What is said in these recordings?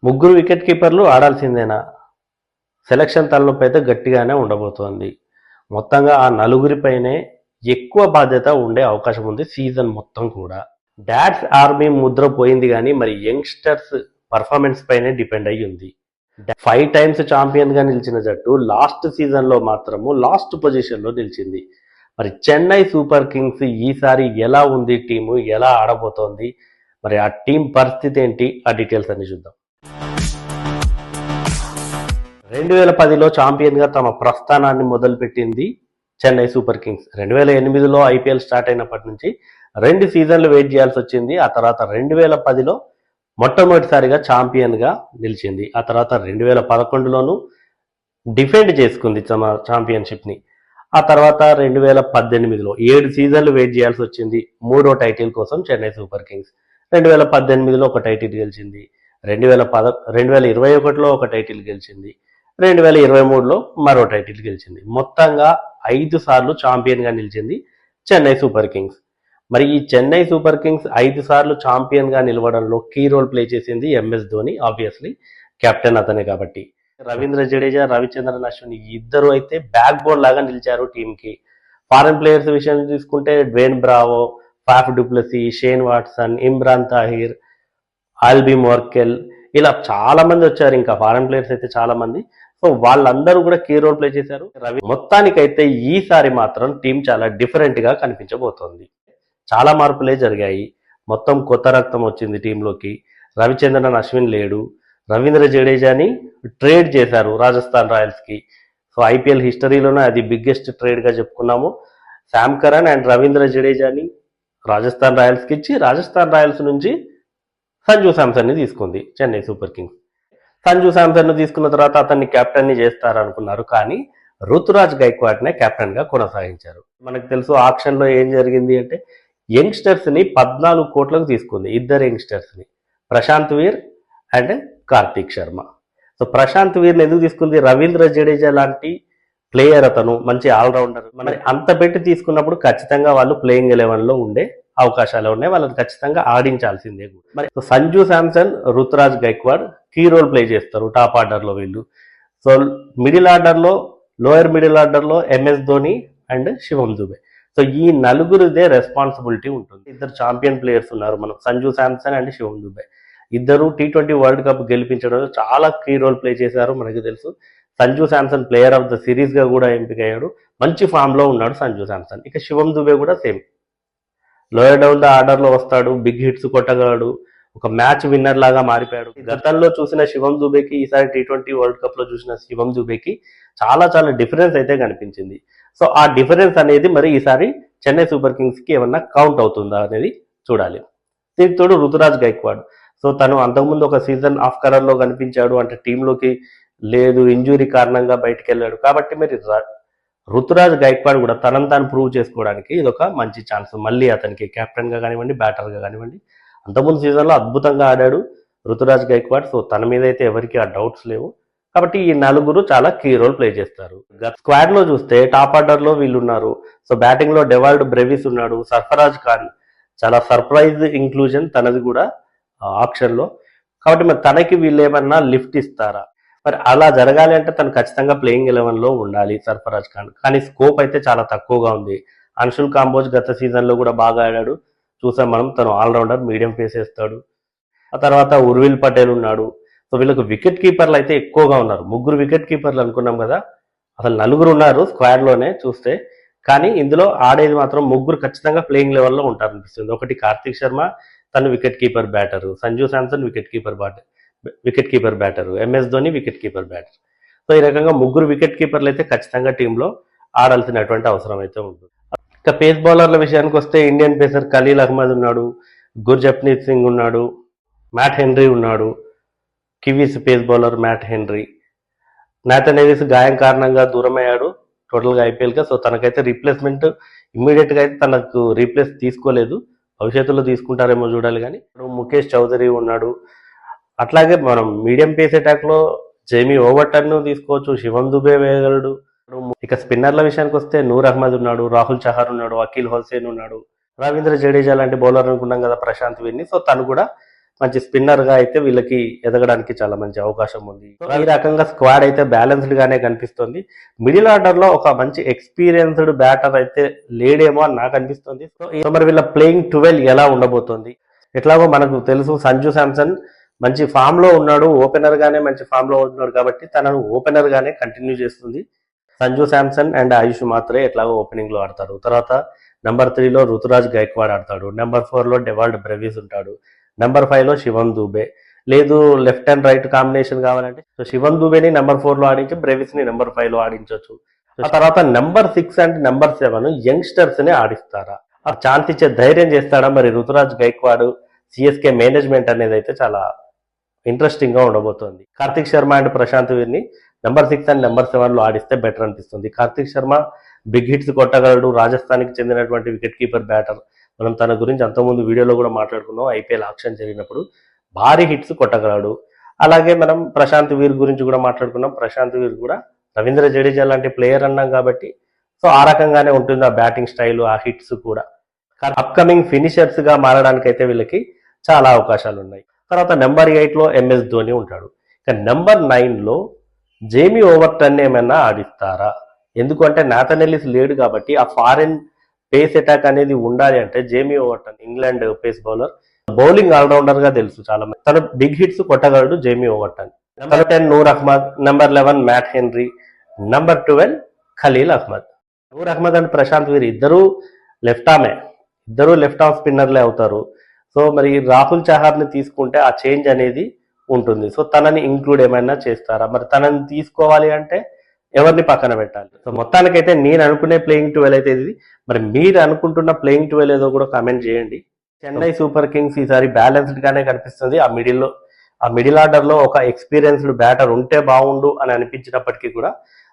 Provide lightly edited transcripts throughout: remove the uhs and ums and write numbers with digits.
ముగ్గురు wicket కీపర్లు ఆడాల్సిందేనా? Selection తలనొప్పి అయితే గట్టిగానే ఉండబోతోంది. మొత్తంగా ఆ నలుగురిపైనే ఎక్కువ బాధ్యత ఉండే అవకాశం ఉంది సీజన్ మొత్తం కూడా. డాడ్స్ ఆర్మీ ముద్ర పోయింది కానీ మరి యంగ్స్టర్స్ పర్ఫార్మెన్స్ పైనే డిపెండ్ అయ్యి ఉంది. 5 టైమ్స్ ఛాంపియన్గా నిలిచిన జట్టు లాస్ట్ సీజన్లో మాత్రము లాస్ట్ పొజిషన్లో నిలిచింది. మరి చెన్నై సూపర్ కింగ్స్ ఈసారి ఎలా ఉంది టీము, ఎలా ఆడబోతోంది, మరి ఆ టీం పరిస్థితి ఏంటి, ఆ డీటెయిల్స్ అన్ని చూద్దాం. 2010లో ఛాంపియన్గా తమ ప్రస్థానాన్ని మొదలుపెట్టింది చెన్నై సూపర్ కింగ్స్. 2008లో ఐపీఎల్ స్టార్ట్ అయినప్పటి నుంచి 2 సీజన్లు వెయిట్ చేయాల్సి వచ్చింది. ఆ తర్వాత 2010లో మొట్టమొదటిసారిగా ఛాంపియన్గా నిలిచింది. ఆ తర్వాత 2011లోనూ డిఫెండ్ చేసుకుంది తమ ఛాంపియన్షిప్ని. ఆ తర్వాత 2018లో 7 సీజన్లు వెయిట్ చేయాల్సి వచ్చింది మూడో టైటిల్ కోసం చెన్నై సూపర్ కింగ్స్. 2018లో ఒక టైటిల్ గెలిచింది, 2021లో ఒక టైటిల్ గెలిచింది, 2023లో మరో టైటిల్ గెలిచింది. మొత్తంగా 5 సార్లు ఛాంపియన్గా నిలిచింది చెన్నై సూపర్ కింగ్స్. మరి ఈ చెన్నై సూపర్ కింగ్స్ 5 సార్లు ఛాంపియన్గా నిలవడంలో కీ రోల్ ప్లే చేసింది ఎంఎస్ ధోని. ఆబ్వియస్లీ కెప్టెన్ అతనే కాబట్టి. రవీంద్ర జడేజా, రవిచంద్రన్ అశ్విన్ ఇద్దరు అయితే బ్యాక్ బోన్ లాగా నిలిచారు టీంకి. ఫారెన్ ప్లేయర్స్ విషయం తీసుకుంటే Dwayne Bravo, Faf du Plessis, Shane Watson, Imran Tahir, Albie Morkel, ఇలా చాలా మంది వచ్చారు. ఇంకా ఫారెన్ ప్లేయర్స్ అయితే చాలా మంది. సో వాళ్ళందరూ కూడా కీ రోల్ ప్లే చేశారు. మొత్తానికైతే ఈసారి మాత్రం టీం చాలా డిఫరెంట్ గా కనిపించబోతోంది. చాలా మార్పులే జరిగాయి. మొత్తం కొత్త రక్తం వచ్చింది టీంలోకి. రవిచంద్రన్ అశ్విన్ లేడు. రవీంద్ర జడేజాని ట్రేడ్ చేశారు రాజస్థాన్ రాయల్స్కి. సో ఐపీఎల్ హిస్టరీలోనే అది బిగ్గెస్ట్ ట్రేడ్గా చెప్పుకున్నాము. శామ్ కరణ్ అండ్ రవీంద్ర జడేజాని రాజస్థాన్ రాయల్స్కి ఇచ్చి రాజస్థాన్ రాయల్స్ నుంచి సంజు శాంసన్ని తీసుకుంది చెన్నై సూపర్ కింగ్స్. సంజు శాంసన్ను తీసుకున్న తర్వాత అతన్ని కెప్టెన్ని చేస్తారనుకున్నారు, కానీ రుతురాజ్ గైక్వాడ్నే కెప్టెన్గా కొనసాగించారు. మనకు తెలుసు ఆక్షన్లో ఏం జరిగింది అంటే యంగ్స్టర్స్ని 14 కోట్లకు తీసుకుంది. ఇద్దరు యంగ్స్టర్స్ని, ప్రశాంత్ వీర్ అండ్ కార్తిక్ శర్మ. సో ప్రశాంత్ వీర్ని ఎందుకు తీసుకుంది? రవీంద్ర జడేజా లాంటి ప్లేయర్, అతను మంచి ఆల్రౌండర్. మరి అంత పెట్టి తీసుకున్నప్పుడు ఖచ్చితంగా వాళ్ళు ప్లేయింగ్ 11లో ఉండే అవకాశాలు ఉన్నాయి, వాళ్ళని ఖచ్చితంగా ఆడించాల్సిందే. మరి Sanju Samson, Ruturaj Gaikwad key role play చేస్తారు టాప్ ఆర్డర్లో వీళ్ళు. సో మిడిల్ ఆర్డర్లో, లోయర్ మిడిల్ ఆర్డర్లో MS Dhoni and Shivam Dube. So ఈ నలుగురిదే రెస్పాన్సిబిలిటీ ఉంటుంది. ఇద్దరు ఛాంపియన్ ప్లేయర్స్ ఉన్నారు మనం, సంజు శాంసన్ అండ్ శివం దుబే. ఇద్దరు T20 వరల్డ్ కప్ గెలిపించడంలో చాలా కీ రోల్ ప్లే చేశారు. మనకు తెలుసు Sanju Samson player of the సిరీస్గా కూడా ఎంపికయ్యాడు. మంచి ఫామ్లో ఉన్నాడు సంజు శాంసన్. ఇక శివం దుబే కూడా సేమ్, లోయర్ డౌన్ ద ఆర్డర్లో వస్తాడు, బిగ్ హిట్స్ కొట్టగలడు, ఒక మ్యాచ్ విన్నర్ లాగా మారిపోయాడు. గతంలో చూసిన శివం దుబేకి ఈసారి T20 వరల్డ్ కప్లో చూసిన శివం దుబేకి చాలా చాలా డిఫరెన్స్ అయితే కనిపించింది. సో ఆ డిఫరెన్స్ అనేది మరి ఈసారి చెన్నై సూపర్ కింగ్స్కి ఏమన్నా కౌంట్ అవుతుందా అనేది చూడాలి. దీనికి తోడు రుతురాజ్ గైక్వాడ్. సో తను అంతకుముందు ఒక సీజన్ ఆఫ్ కలర్లో కనిపించాడు, అంటే టీంలోకి లేదు, ఇంజురీ కారణంగా బయటకు వెళ్ళాడు. కాబట్టి మరి రుతురాజ్ గైక్వాడ్ కూడా తనను తాను ప్రూవ్ చేసుకోవడానికి ఇది ఒక మంచి ఛాన్స్. మళ్ళీ అతనికి కెప్టెన్గా కానివ్వండి, బ్యాటర్గా కానివ్వండి. అంతకుముందు సీజన్లో అద్భుతంగా ఆడాడు రుతురాజ్ గైక్వాడ్. సో తన మీద అయితే ఎవరికి ఆ డౌట్స్ లేవు. కాబట్టి ఈ నలుగురు చాలా కీ రోల్ ప్లే చేస్తారు. స్క్వాడ్లో చూస్తే టాప్ ఆర్డర్లో వీళ్ళు ఉన్నారు. సో బ్యాటింగ్లో డెవాల్డ్ బ్రెవిస్ ఉన్నాడు, సర్ఫరాజ్ ఖాన్ చాలా సర్ప్రైజ్ ఇంక్లూజన్ తనది కూడా ఆప్షన్లో. కాబట్టి మరి తనకి వీళ్ళు ఏమన్నా లిఫ్ట్ ఇస్తారా? మరి అలా జరగాలి అంటే తను ఖచ్చితంగా ప్లేయింగ్ 11లో ఉండాలి సర్ఫరాజ్ ఖాన్. కానీ స్కోప్ అయితే చాలా తక్కువగా ఉంది. అన్షుల్ కాంబోజ్ గత సీజన్లో కూడా బాగా ఆడాడు, చూసాం మనం. తను ఆల్రౌండర్, మీడియం పేస్ వేస్తాడు. ఆ తర్వాత ఉర్విల్ పటేల్ ఉన్నాడు. సో వీళ్ళకు వికెట్ కీపర్లు అయితే ఎక్కువగా ఉన్నారు. 3 వికెట్ కీపర్లు అనుకున్నాం కదా, అసలు 4 ఉన్నారు స్క్వాడ్లోనే చూస్తే. కానీ ఇందులో ఆడేది మాత్రం 3 ఖచ్చితంగా ప్లేయింగ్ లెవెల్లో ఉంటారు అనిపిస్తుంది. ఒకటి కార్తిక్ శర్మ, తను wicket keeper batter, Sanju Samson wicket keeper batter, MS Dhoni wicket keeper batter. So ఈ రకంగా 3 వికెట్ కీపర్లు అయితే ఖచ్చితంగా టీంలో ఆడాల్సినటువంటి అవసరం అయితే ఉంటుంది. ఇక పేస్ బౌలర్ల విషయానికి వస్తే ఇండియన్ పేసర్ ఖలీల్ అహ్మద్ ఉన్నాడు, గుర్జప్నీత్ సింగ్ ఉన్నాడు, మ్యాట్ హెన్రీ ఉన్నాడు. Kiwis pace bowler Matt Henry. Nathan Ellis గాయం కారణంగా దూరమయ్యాడు టోటల్గా ఐపీఎల్గా. సో తనకైతే రీప్లేస్మెంట్ ఇమ్మీడియట్గా అయితే తనకు రీప్లేస్ తీసుకోలేదు, భవిష్యత్తులో తీసుకుంటారేమో చూడాలి. కానీ ముఖేష్ చౌదరి ఉన్నాడు. అట్లాగే మనం మీడియం పేస్ అటాక్లో జేమీ ఓవర్టన్ను తీసుకోవచ్చు, శివం దుబే వేయగలడు. ఇక స్పిన్నర్ల విషయానికి వస్తే నూర్ అహ్మద్ ఉన్నాడు, రాహుల్ చహర్ ఉన్నాడు, అఖిల్ హుసేన్ ఉన్నాడు, రవీంద్ర జడేజా లాంటి బౌలర్ అనుకున్నాం కదా ప్రశాంత్ వీర్ని. సో తను కూడా మంచి స్పిన్నర్ గా అయితే వీళ్ళకి ఎదగడానికి చాలా మంచి అవకాశం ఉంది. సో ఈ రకంగా స్క్వాడ్ అయితే బ్యాలెన్స్డ్ గానే కనిపిస్తుంది. మిడిల్ ఆర్డర్ లో ఒక మంచి ఎక్స్పీరియన్స్డ్ బ్యాటర్ అయితే లేడేమో అని నాకు అనిపిస్తుంది. సో మరి వీళ్ళ ప్లేయింగ్ 12 ఎలా ఉండబోతోంది? ఎట్లాగో మనకు తెలుసు సంజు శాంసన్ మంచి ఫామ్ లో ఉన్నాడు, ఓపెనర్ గానే మంచి ఫామ్ లో ఉన్నాడు కాబట్టి తనను ఓపెనర్ గానే కంటిన్యూ చేస్తుంది. సంజు శాంసన్ అండ్ ఆయుష్ మాత్రే ఎట్లాగో ఓపెనింగ్ లో ఆడతారు. తర్వాత నెంబర్ 3లో రుతురాజ్ గైక్వాడ్ ఆడతాడు. నెంబర్ 4లో డెవాల్డ్ బ్రెవిస్ ఉంటాడు. నెంబర్ 5లో శివం దూబే. లేదు లెఫ్ట్ అండ్ రైట్ కాంబినేషన్ కావాలంటే సో శివం దూబేని నెంబర్ 4లో ఆడించి బ్రెవిస్ ని నెంబర్ 5లో ఆడించవచ్చు. ఆ తర్వాత నెంబర్ 6 అండ్ నెంబర్ 7 యంగ్స్టర్స్ ని ఆడిస్తారా? ఆ ఛాన్స్ ఇచ్చే ధైర్యం చేస్తాడా మరి రుతురాజ్ గైక్వాడ్? సిఎస్కే మేనేజ్మెంట్ అనేది అయితే చాలా ఇంట్రెస్టింగ్ గా ఉండబోతోంది. కార్తిక్ శర్మ అండ్ ప్రశాంత్ వీర్ని నెంబర్ 6 అండ్ నెంబర్ 7లో ఆడిస్తే బెటర్ అనిపిస్తుంది. కార్తిక్ శర్మ బిగ్ హిట్స్ కొట్టగలడు, రాజస్థాన్కి చెందినటువంటి వికెట్ కీపర్ బ్యాటర్. మనం తన గురించి అంతకుముందు వీడియోలో కూడా మాట్లాడుకున్నాం. ఐపీఎల్ ఆక్షన్ జరిగినప్పుడు భారీ హిట్స్ కొట్టగలడు. అలాగే మనం ప్రశాంత్ వీర్ గురించి కూడా మాట్లాడుకున్నాం. ప్రశాంత్ వీర్ కూడా రవీంద్ర జడేజా లాంటి ప్లేయర్ అన్నాం కాబట్టి సో ఆ రకంగానే ఉంటుంది ఆ బ్యాటింగ్ స్టైల్, ఆ హిట్స్ కూడా. అప్కమింగ్ ఫినిషర్స్ గా మారడానికైతే వీళ్ళకి చాలా అవకాశాలు ఉన్నాయి. తర్వాత నెంబర్ 8లో ఎంఎస్ ధోని ఉంటాడు. ఇక నెంబర్ 9లో జేమీ ఓవర్టన్ ఏమైనా ఆడిస్తారా? ఎందుకంటే నాథన్ ఎల్లిస్ లేడు కాబట్టి ఆ ఫారెన్ పేస్ అటాక్ అనేది ఉండాలి అంటే Jamie Overton England pace bowler, bowling all rounder గా తెలుసు చాలా మంది. తను బిగ్ హిట్స్ కొట్టగలడు Jamie Overton. Number 10 Noor Ahmad, number 11 Matt Henry, number 12 Khaleel Ahmed. Noor Ahmad and Prashant Veer ఇద్దరు లెఫ్ట్ ఆర్మ్ స్పిన్నర్లే అవుతారు. సో మరి రాహుల్ చహార్ని తీసుకుంటే ఆ చేంజ్ అనేది ఉంటుంది. సో తనని ఇంక్లూడ్ ఏమైనా చేస్తారా? మరి తనని తీసుకోవాలి అంటే ఎవరిని పక్కన పెట్టాలి? సో మొత్తానికైతే నేను అనుకునే ప్లేయింగ్ 12 అయితే ఇది. మరి మీరు అనుకుంటున్న ప్లేయింగ్ 12 ఏదో కూడా కామెంట్ చేయండి. చెన్నై సూపర్ కింగ్స్ ఈసారి బ్యాలెన్స్డ్ గానే కనిపిస్తుంది. ఆ మిడిల్ ఆర్డర్ లో ఒక ఎక్స్పీరియన్స్డ్ బ్యాటర్ ఉంటే బాగుండు అని అనిపించినప్పటికీ కూడా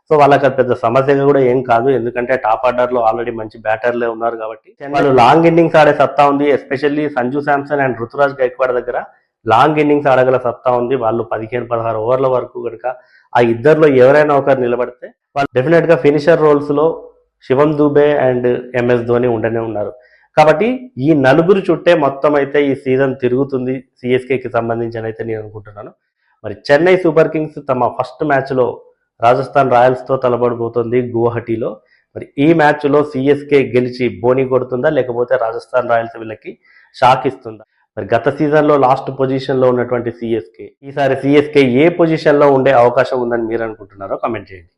సో వాళ్ళకి అది పెద్ద సమస్యగా కూడా ఏం కాదు. ఎందుకంటే టాప్ ఆర్డర్ లో ఆల్రెడీ మంచి బ్యాటర్లే ఉన్నారు కాబట్టి వాళ్ళు లాంగ్ ఇన్నింగ్స్ ఆడే సత్తా ఉంది. ఎస్పెషల్లీ సంజు శాంసన్ అండ్ రుతురాజ్ గైక్వాడ్ దగ్గర లాంగ్ ఇన్నింగ్స్ ఆడగల సత్తా ఉంది. వాళ్ళు 15-16 ఓవర్ల వరకు కనుక ఆ ఇద్దరిలో ఎవరైనా ఒకరు నిలబడితే వాళ్ళు డెఫినెట్ గా ఫినిషర్ రోల్స్ లో శివం దూబే అండ్ ఎంఎస్ ధోని ఉండనే ఉన్నారు. కాబట్టి ఈ నలుగురు చుట్టే మొత్తం అయితే ఈ సీజన్ తిరుగుతుంది సిఎస్కేకి సంబంధించి అయితే నేను అనుకుంటున్నాను. మరి చెన్నై సూపర్ కింగ్స్ తమ ఫస్ట్ మ్యాచ్ లో రాజస్థాన్ రాయల్స్ తో తలబడబోతోంది గువాహటీలో. మరి ఈ మ్యాచ్ లో సిఎస్కే గెలిచి బోని కొడుతుందా లేకపోతే రాజస్థాన్ రాయల్స్ వీళ్ళకి షాక్ ఇస్తుందా? మరి గత సీజన్ లో లాస్ట్ పొజిషన్ లో ఉన్నటువంటి సిఎస్కే ఈసారి సిఎస్కే ఏ పొజిషన్ లో ఉండే అవకాశం ఉందని మీరు అనుకుంటున్నారో కామెంట్ చేయండి.